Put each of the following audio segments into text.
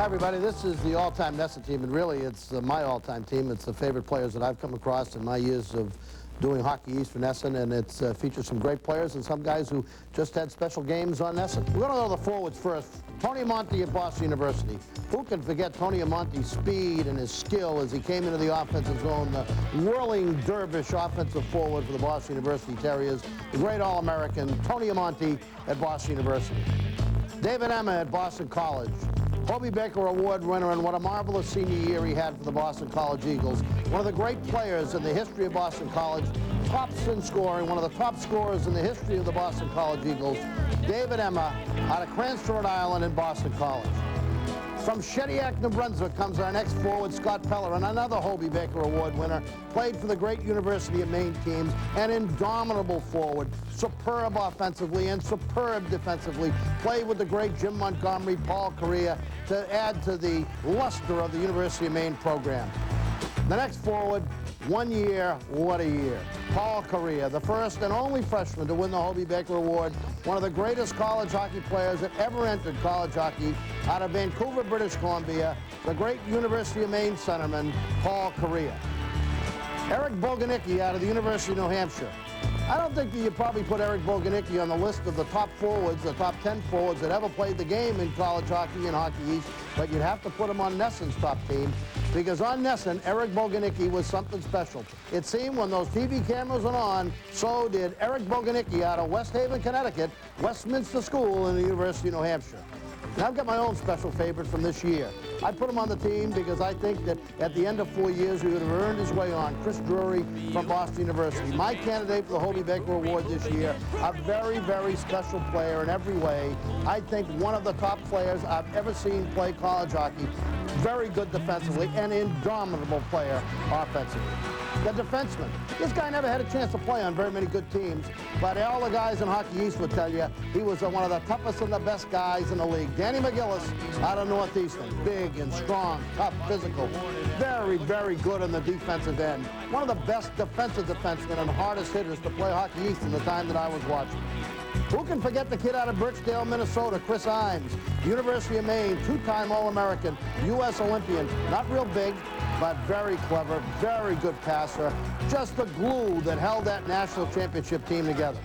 Hi, everybody. This is the all-time NESN team, and really it's my all-time team. It's the favorite players that I've come across in my years of doing Hockey East for NESN, and it features some great players and some guys who just had special games on NESN. We're going to go to the forwards first. Tony Amonte at Boston University. Who can forget Tony Amonte's speed and his skill as he came into the offensive zone, the whirling dervish offensive forward for the Boston University Terriers, the great All-American Tony Amonte at Boston University. David Emma at Boston College. Hobey Baker Award winner, and what a marvelous senior year he had for the Boston College Eagles. One of the great players in the history of Boston College, tops in scoring, one of the top scorers in the history of the Boston College Eagles, David Emma out of Cranston, Rhode Island in Boston College. From Shediac, New Brunswick comes our next forward, Scott Pellerin, another Hobey Baker Award winner, played for the great University of Maine teams, an indomitable forward, superb offensively and superb defensively, played with the great Jim Montgomery, Paul Correa, to add to the luster of the University of Maine program. The next forward, 1 year, what a year. Paul Correa, the first and only freshman to win the Hobey Baker Award, one of the greatest college hockey players that ever entered college hockey, out of Vancouver, British Columbia, the great University of Maine centerman, Paul Correa. Eric Boganicki out of the University of New Hampshire. I don't think that you probably put Eric Boganicki on the list of the top forwards, the top 10 forwards that ever played the game in college hockey and Hockey East, but you'd have to put him on NESN's top team, because on NESN, Eric Boganicki was something special. It seemed when those TV cameras went on, so did Eric Boganicki out of West Haven, Connecticut, Westminster School in the University of New Hampshire. And I've got my own special favorite from this year. I put him on the team because I think that at the end of 4 years, he would have earned his way on. Chris Drury from Boston University. My candidate for the Hobey Baker Award this year, a very, very special player in every way. I think one of the top players I've ever seen play college hockey. Very good defensively, an indomitable player offensively. The defenseman. This guy never had a chance to play on very many good teams, but all the guys in Hockey East would tell you he was one of the toughest and the best guys in the league. Danny McGillis out of Northeastern. Big and strong, tough, physical. Very, very good on the defensive end. One of the best defensive defensemen and hardest hitters to play Hockey East in the time that I was watching. Who can forget the kid out of Birchdale, Minnesota, Chris Imes, University of Maine, two-time All-American, U.S. Olympian, not real big, but very clever, very good passer, just the glue that held that national championship team together.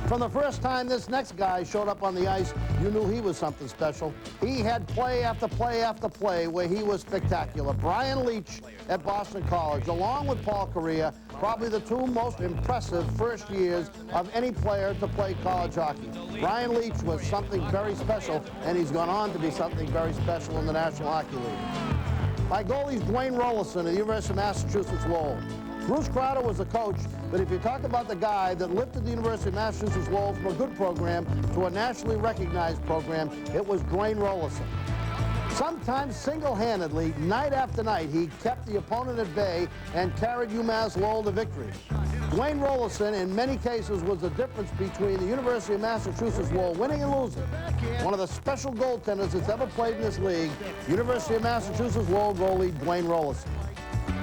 From the first time this next guy showed up on the ice, you knew he was something special. He had play after play after play where he was spectacular. Brian Leach at Boston College, along with Paul Correa, probably the two most impressive first years of any player to play college hockey. Brian Leach was something very special, and he's gone on to be something very special in the National Hockey League. My goalie's Dwayne Rolison at the University of Massachusetts Lowell. Bruce Crowder was the coach, but if you talk about the guy that lifted the University of Massachusetts Lowell from a good program to a nationally recognized program, it was Dwayne Rolison. Sometimes single-handedly, night after night, he kept the opponent at bay and carried UMass Lowell to victory. Dwayne Rolison, in many cases, was the difference between the University of Massachusetts Lowell winning and losing. One of the special goaltenders that's ever played in this league, University of Massachusetts Lowell goalie Dwayne Rolison.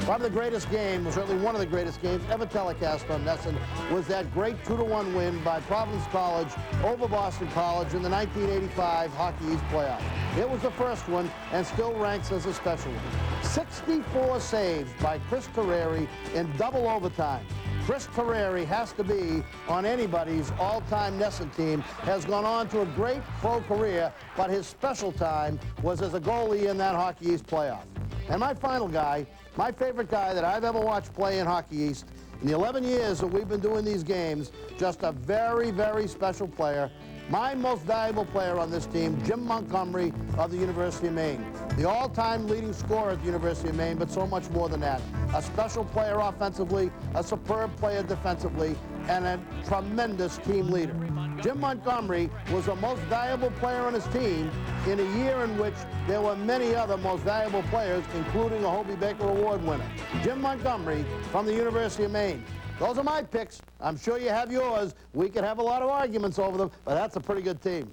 Probably the greatest game, certainly one of the greatest games ever telecast on NESN, was that great 2-1 win by Providence College over Boston College in the 1985 Hockey East playoff. It was the first one and still ranks as a special one. 64 saves by Chris Terreri in double overtime. Chris Terreri has to be on anybody's all-time NESN team, has gone on to a great pro career, but his special time was as a goalie in that Hockey East playoff. And my final guy, my favorite guy that I've ever watched play in Hockey East, in the 11 years that we've been doing these games, just a very, very special player. My most valuable player on this team, Jim Montgomery of the University of Maine. The all-time leading scorer at the University of Maine, but so much more than that. A special player offensively, a superb player defensively, and a tremendous team leader. Jim Montgomery was the most valuable player on his team in a year in which there were many other most valuable players, including a Hobey Baker Award winner. Jim Montgomery from the University of Maine. Those are my picks. I'm sure you have yours. We could have a lot of arguments over them, but that's a pretty good team.